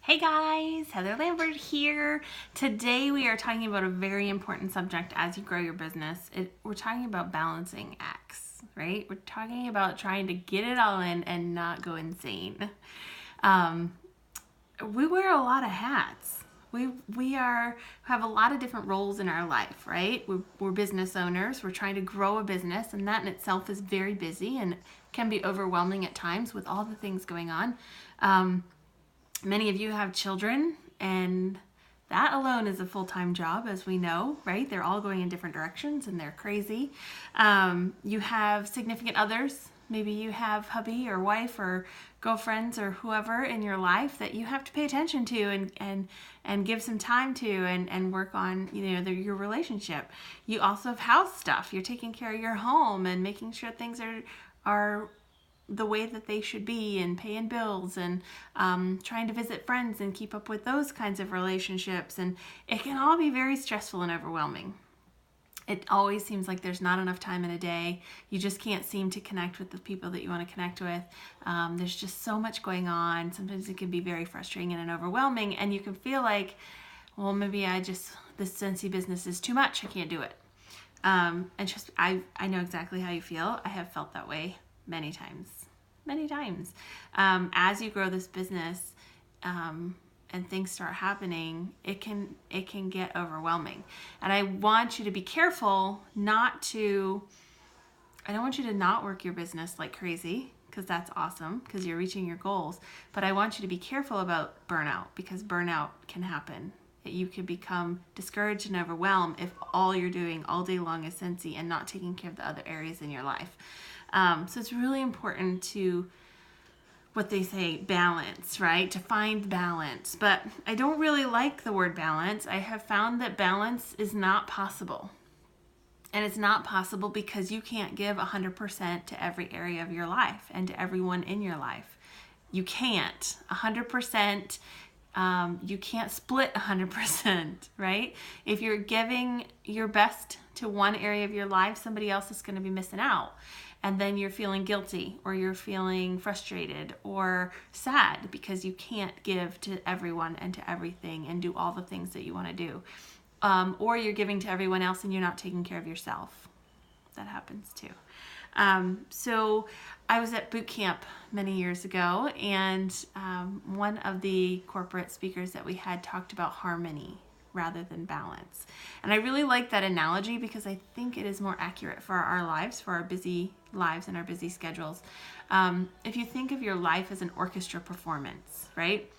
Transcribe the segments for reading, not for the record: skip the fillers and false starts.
Hey guys, Heather Lambert here. Today we are talking about a very important subject as you grow your business. We're talking about balancing acts, right? We're talking about trying to get it all in and not go insane. We wear a lot of hats. We have a lot of different roles in our life, right? We're business owners. We're trying to grow a business, and that in itself is very busy and can be overwhelming at times with all the things going on. Many of you have children, and that alone is a full-time job, as we know, right? They're all going in different directions and they're crazy. You have significant others. Maybe you have hubby or wife or girlfriends or whoever in your life that you have to pay attention to and give some time to and work on, your relationship. You also have house stuff. You're taking care of your home and making sure things are the way that they should be, and paying bills and trying to visit friends and keep up with those kinds of relationships. And it can all be very stressful and overwhelming. It always seems like there's not enough time in a day. You just can't seem to connect with the people that you want to connect with. There's just so much going on. Sometimes it can be very frustrating and overwhelming, and you can feel like, well, maybe this Scentsy business is too much. I can't do it. And just, I know exactly how you feel. I have felt that way many times. As you grow this business, and things start happening, it can get overwhelming. And I want you to be careful I don't want you to not work your business like crazy, because that's awesome, because you're reaching your goals. But I want you to be careful about burnout, because burnout can happen. You can become discouraged and overwhelmed if all you're doing all day long is Scentsy and not taking care of the other areas in your life. So it's really important to, what they say, balance, right? To find balance. But I don't really like the word balance. I have found that balance is not possible. And it's not possible because you can't give 100% to every area of your life and to everyone in your life. You can't. 100%. You can't split 100%, right? If you're giving your best to one area of your life, somebody else is going to be missing out. And then you're feeling guilty, or you're feeling frustrated or sad because you can't give to everyone and to everything and do all the things that you want to do. Or you're giving to everyone else and you're not taking care of yourself. That happens too. So I was at boot camp many years ago, and one of the corporate speakers that we had talked about harmony rather than balance. And I really like that analogy because I think it is more accurate for our lives, for our busy lives and our busy schedules. If you think of your life as an orchestra performance, right?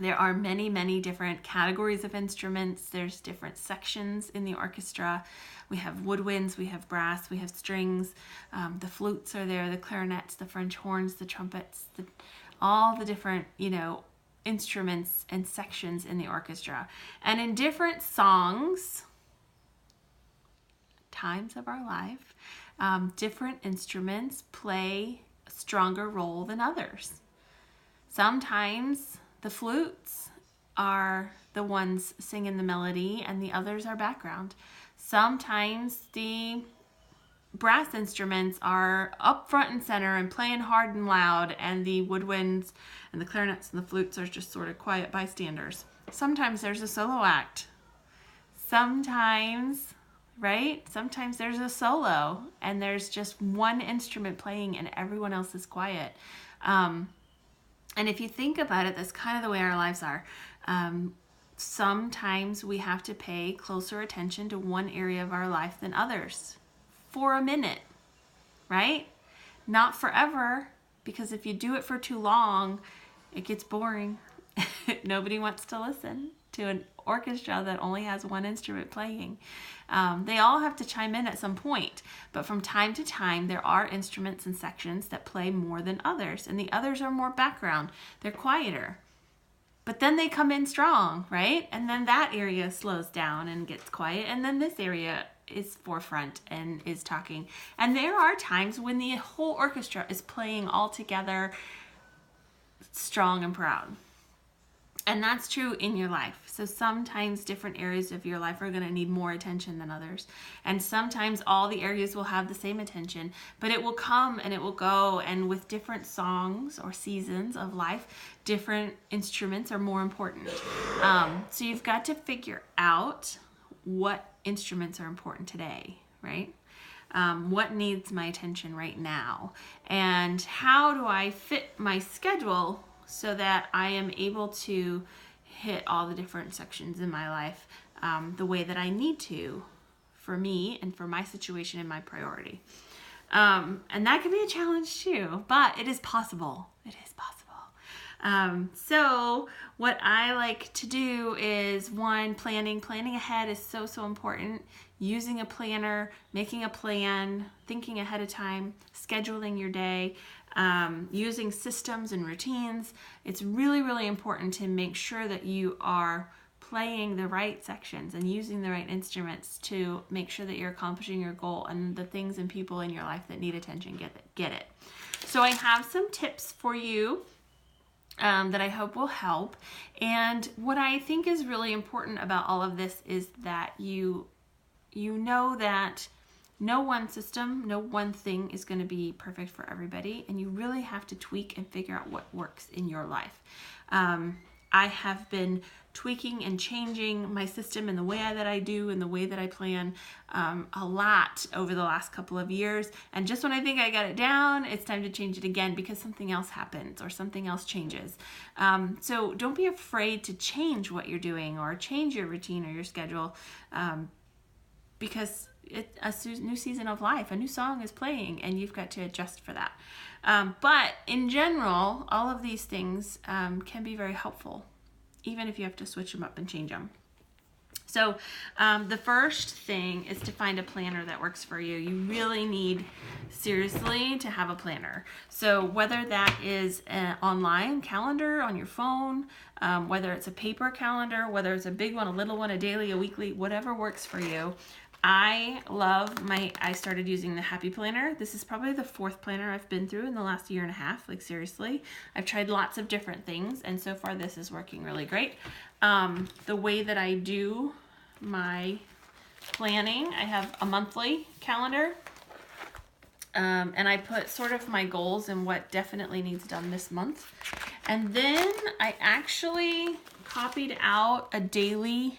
There are many, many different categories of instruments. There's different sections in the orchestra. We have woodwinds, we have brass, we have strings. The flutes are there, the clarinets, the French horns, the trumpets, all the different, instruments and sections in the orchestra. And in different songs, times of our life, different instruments play a stronger role than others. Sometimes the flutes are the ones singing the melody and the others are background. Sometimes the brass instruments are up front and center and playing hard and loud, and the woodwinds and the clarinets and the flutes are just sort of quiet bystanders. Sometimes there's a solo act. Sometimes there's a solo and there's just one instrument playing and everyone else is quiet. And if you think about it, that's kind of the way our lives are. Sometimes we have to pay closer attention to one area of our life than others for a minute, right? Not forever, because if you do it for too long, it gets boring. Nobody wants to listen to an orchestra that only has one instrument playing. They all have to chime in at some point, but from time to time, there are instruments and sections that play more than others, and the others are more background. They're quieter. But then they come in strong, right? And then that area slows down and gets quiet, and then this area is forefront and is talking. And there are times when the whole orchestra is playing all together, strong and proud. And that's true in your life. So sometimes different areas of your life are going to need more attention than others. And sometimes all the areas will have the same attention, but it will come and it will go. And with different songs or seasons of life, different instruments are more important. So you've got to figure out what instruments are important today, right? What needs my attention right now? And how do I fit my schedule so that I am able to hit all the different sections in my life the way that I need to for me and for my situation and my priority. And that can be a challenge too, but it is possible. It is possible. So what I like to do is planning ahead is so important. Using a planner, making a plan, thinking ahead of time, scheduling your day, using systems and routines. It's really, really important to make sure that you are playing the right sections and using the right instruments to make sure that you're accomplishing your goal and the things and people in your life that need attention get it. So I have some tips for you that I hope will help. And what I think is really important about all of this is that you know that no one system, no one thing is going to be perfect for everybody, and you really have to tweak and figure out what works in your life. I have been tweaking and changing my system and the way that I do and the way that I plan a lot over the last couple of years. And just when I think I got it down, it's time to change it again because something else happens or something else changes. So don't be afraid to change what you're doing or change your routine or your schedule because it's a new season of life. A new song is playing and you've got to adjust for that. But in general, all of these things can be very helpful, even if you have to switch them up and change them. So the first thing is to find a planner that works for you. You really need, seriously, to have a planner. So whether that is an online calendar on your phone, whether it's a paper calendar, whether it's a big one, a little one, a daily, a weekly, whatever works for you. I started using the Happy Planner. This is probably the 4th planner I've been through in the last year and a half. Like seriously, I've tried lots of different things and so far this is working really great. The way that I do my planning, I have a monthly calendar and I put sort of my goals and what definitely needs done this month. And then I actually copied out a daily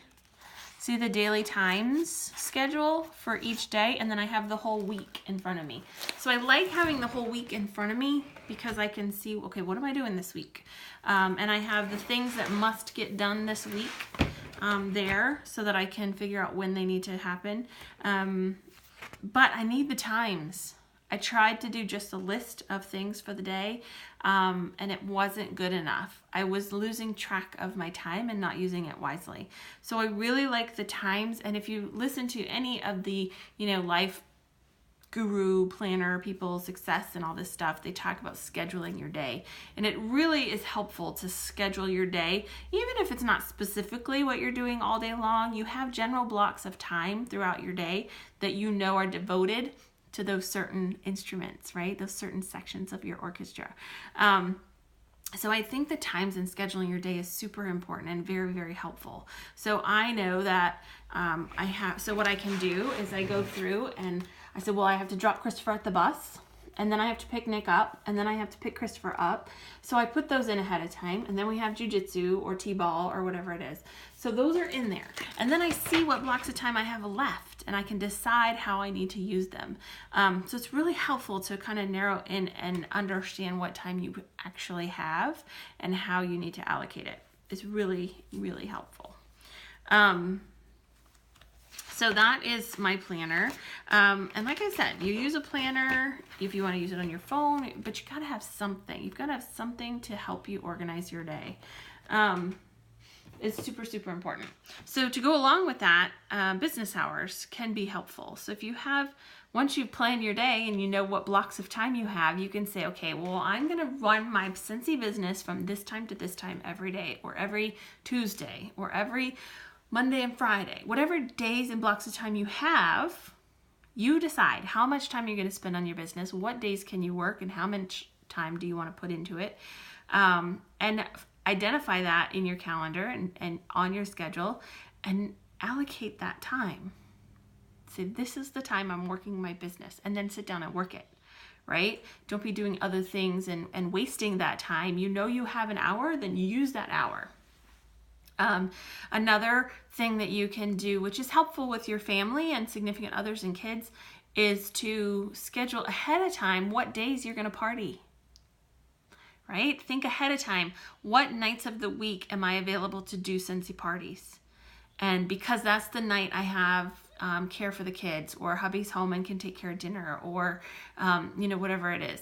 the daily times schedule for each day, and then I have the whole week in front of me. So I like having the whole week in front of me because I can see, okay, what am I doing this week? And I have the things that must get done this week there so that I can figure out when they need to happen. But I need the times. I tried to do just a list of things for the day, and it wasn't good enough. I was losing track of my time and not using it wisely. So I really like the times, and if you listen to any of the, life guru, planner, people, success, and all this stuff, they talk about scheduling your day. And it really is helpful to schedule your day, even if it's not specifically what you're doing all day long. You have general blocks of time throughout your day that are devoted to those certain instruments, right? Those certain sections of your orchestra. So I think the times in scheduling your day is super important and very, very helpful. So I know that so what I can do is I go through and I said, well, I have to drop Christopher at the bus, and then I have to pick Nick up, and then I have to pick Christopher up. So I put those in ahead of time, and then we have jujitsu or t-ball or whatever it is. So those are in there. And then I see what blocks of time I have left, and I can decide how I need to use them. So it's really helpful to kind of narrow in and understand what time you actually have and how you need to allocate it. It's really, really helpful. So that is my planner. And like I said, you use a planner if you want to use it on your phone, but you gotta have something. You've gotta have something to help you organize your day. It's super, super important. So to go along with that, business hours can be helpful. So if you once you plan your day and you know what blocks of time you have, you can say, okay, well, I'm gonna run my Scentsy business from this time to this time every day, or every Tuesday, or every Monday and Friday. Whatever days and blocks of time you have, you decide how much time you're going to spend on your business, what days can you work, and how much time do you want to put into it. And identify that in your calendar and on your schedule and allocate that time. Say, this is the time I'm working my business, and then sit down and work it, right? Don't be doing other things and wasting that time. You know you have an hour, then use that hour. Another thing that you can do, which is helpful with your family and significant others and kids, is to schedule ahead of time what days you're going to party, right? Think ahead of time. What nights of the week am I available to do Scentsy parties? And because that's the night I have care for the kids, or hubby's home and can take care of dinner, or whatever it is.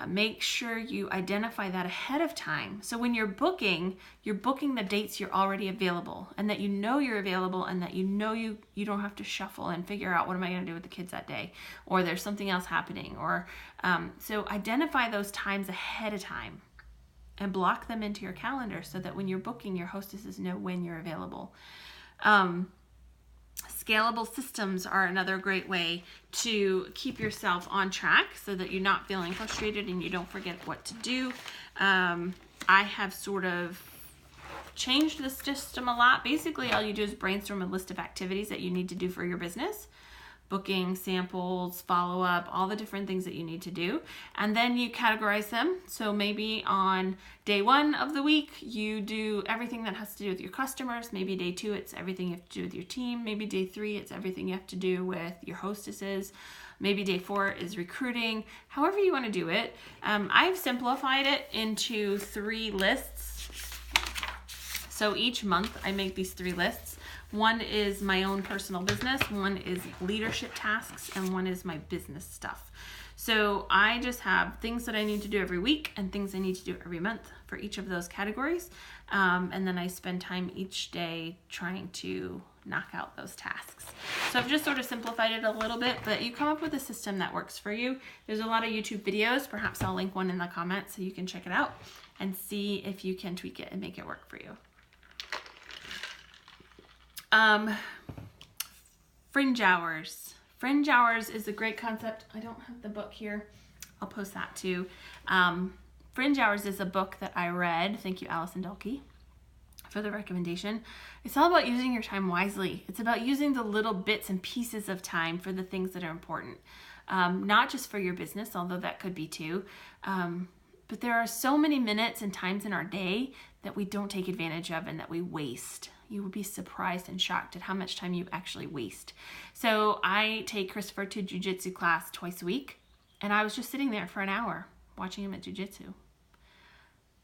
Make sure you identify that ahead of time. So when you're booking the dates you're already available, and that you know you're available, and that you know you don't have to shuffle and figure out, what am I going to do with the kids that day, or there's something else happening, or so identify those times ahead of time and block them into your calendar so that when you're booking, your hostesses know when you're available. Scalable systems are another great way to keep yourself on track so that you're not feeling frustrated and you don't forget what to do. I have sort of changed the system a lot. Basically, all you do is brainstorm a list of activities that you need to do for your business. Booking, samples, follow-up, all the different things that you need to do. And then you categorize them. So maybe on day 1 of the week, you do everything that has to do with your customers. Maybe day 2, it's everything you have to do with your team. Maybe day 3, it's everything you have to do with your hostesses. Maybe day 4 is recruiting. However you want to do it. I've simplified it into 3 lists. So each month I make these 3 lists. One is my own personal business, one is leadership tasks, and one is my business stuff. So I just have things that I need to do every week and things I need to do every month for each of those categories. And then I spend time each day trying to knock out those tasks. So I've just sort of simplified it a little bit, but you come up with a system that works for you. There's a lot of YouTube videos. Perhaps I'll link one in the comments so you can check it out and see if you can tweak it and make it work for you. Fringe Hours. Fringe Hours is a great concept. I don't have the book here. I'll post that too. Fringe Hours is a book that I read. Thank you, Allison Delkey, for the recommendation. It's all about using your time wisely. It's about using the little bits and pieces of time for the things that are important. Not just for your business, although that could be too. But there are so many minutes and times in our day that we don't take advantage of and that we waste. You would be surprised and shocked at how much time you actually waste. So I take Christopher to jiu-jitsu class twice a week, and I was just sitting there for an hour watching him at jiu-jitsu.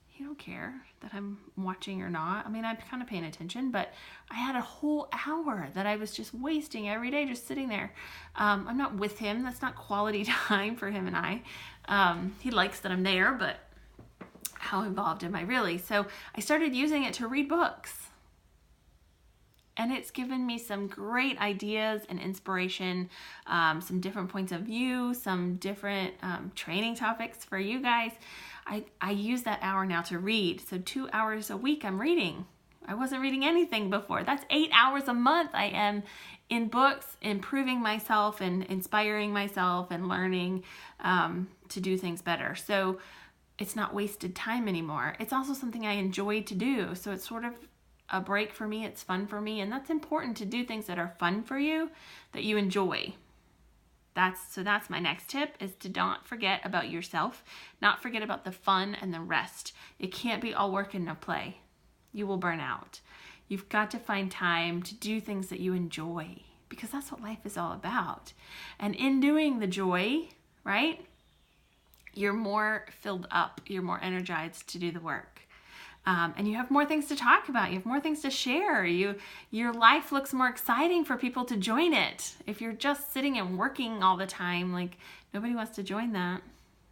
He don't care that I'm watching or not. I mean, I'm kind of paying attention, but I had a whole hour that I was just wasting every day just sitting there. I'm not with him. That's not quality time for him and I. He likes that I'm there, but how involved am I really? So I started using it to read books. And it's given me some great ideas and inspiration, some different points of view, some different training topics for you guys. I use that hour now to read. So 2 hours a week I'm reading. I wasn't reading anything before. That's 8 hours a month I am in books, improving myself and inspiring myself and learning to do things better. So it's not wasted time anymore. It's also something I enjoy to do. So it's sort of a break for me. It's fun for me. And that's important, to do things that are fun for you, that you enjoy. That's my next tip, is to not forget about yourself, not forget about the fun and the rest. It can't be all work and no play. You will burn out. You've got to find time to do things that you enjoy, because that's what life is all about. And in doing the joy, right, you're more filled up, you're more energized to do the work. And you have more things to talk about. You have more things to share. Your life looks more exciting for people to join it. If you're just sitting and working all the time, like, nobody wants to join that.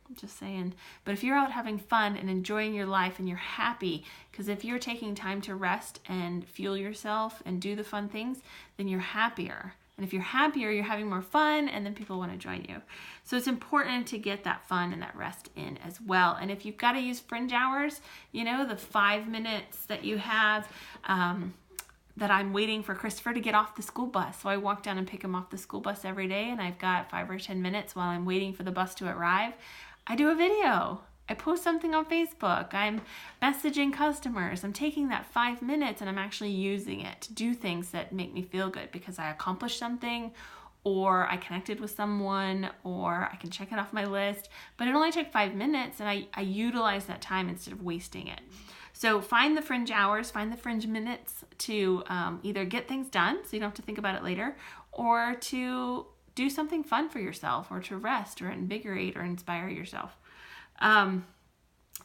I'm just saying. But if you're out having fun and enjoying your life and you're happy, because if you're taking time to rest and fuel yourself and do the fun things, then you're happier. And if you're happier, you're having more fun, and then people want to join you. So it's important to get that fun and that rest in as well. And if you've got to use Fringe Hours, the 5 minutes that you have, that I'm waiting for Christopher to get off the school bus. So I walk down and pick him off the school bus every day, and I've got 5 or 10 minutes while I'm waiting for the bus to arrive. I do a video. I post something on Facebook, I'm messaging customers, I'm taking that 5 minutes and I'm actually using it to do things that make me feel good because I accomplished something, or I connected with someone, or I can check it off my list. But it only took 5 minutes, and I utilize that time instead of wasting it. So find the fringe hours, find the fringe minutes to either get things done so you don't have to think about it later, or to do something fun for yourself, or to rest or invigorate or inspire yourself.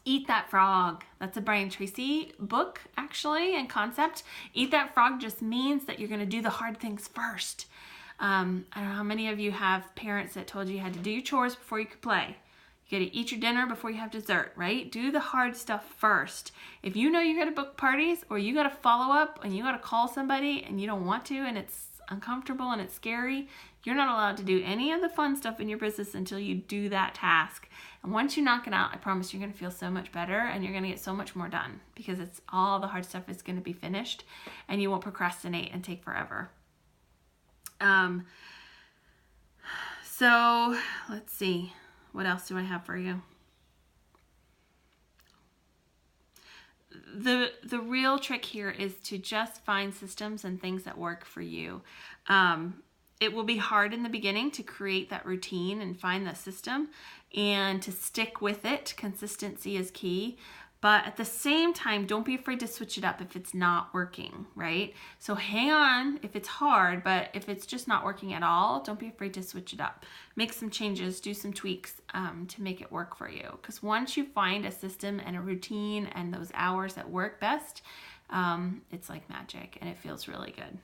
Eat That Frog. That's a Brian Tracy book, actually, and concept. Eat That Frog just means that you're going to do the hard things first. I don't know how many of you have parents that told you had to do your chores before you could play. You got to eat your dinner before you have dessert, right? Do the hard stuff first. If you know you got to book parties, or you got to follow up and you got to call somebody and you don't want to, and it's uncomfortable and it's scary, you're not allowed to do any of the fun stuff in your business until you do that task. And once you knock it out, I promise you're going to feel so much better, and you're going to get so much more done, because it's all the hard stuff is going to be finished, and you won't procrastinate and take forever. So let's see, what else do I have for you? The real trick here is to just find systems and things that work for you. It will be hard in the beginning to create that routine and find that system and to stick with it. Consistency is key. But at the same time, don't be afraid to switch it up if it's not working, right? So hang on if it's hard, but if it's just not working at all, don't be afraid to switch it up. Make some changes, do some tweaks to make it work for you. Because once you find a system and a routine and those hours that work best, it's like magic, and it feels really good.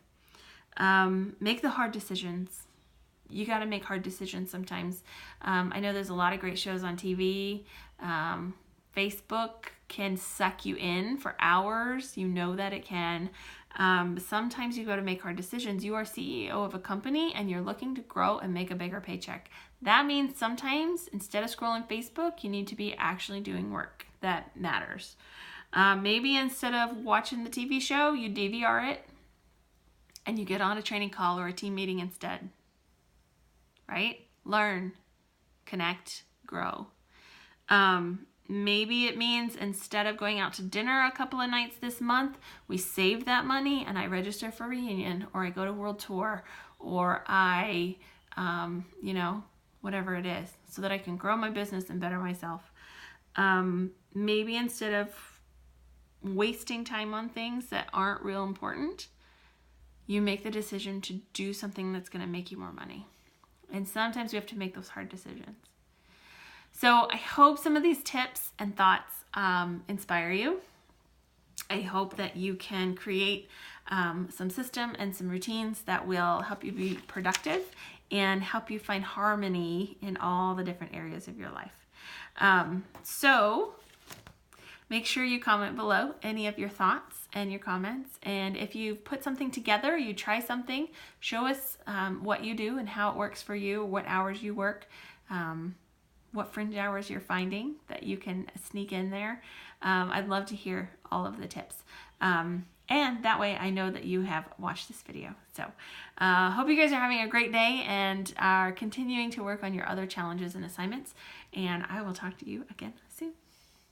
Make the hard decisions. You got to make hard decisions sometimes. I know there's a lot of great shows on TV. Facebook can suck you in for hours. You know that it can. Sometimes you got to make hard decisions. You are CEO of a company and you're looking to grow and make a bigger paycheck. That means sometimes instead of scrolling Facebook, you need to be actually doing work that matters. Maybe instead of watching the TV show, you DVR it and you get on a training call or a team meeting instead. Right? Learn, connect, grow. Maybe it means instead of going out to dinner a couple of nights this month, we save that money and I register for reunion, or I go to world tour, or I, whatever it is, so that I can grow my business and better myself. Maybe instead of wasting time on things that aren't real important, you make the decision to do something that's going to make you more money. And sometimes we have to make those hard decisions. So I hope some of these tips and thoughts inspire you. I hope that you can create some system and some routines that will help you be productive and help you find harmony in all the different areas of your life. So make sure you comment below any of your thoughts and your comments. And if you've put something together, you try something, show us what you do and how it works for you, what hours you work, what fringe hours you're finding that you can sneak in there. I'd love to hear all of the tips. And that way I know that you have watched this video. So hope you guys are having a great day and are continuing to work on your other challenges and assignments. And I will talk to you again soon.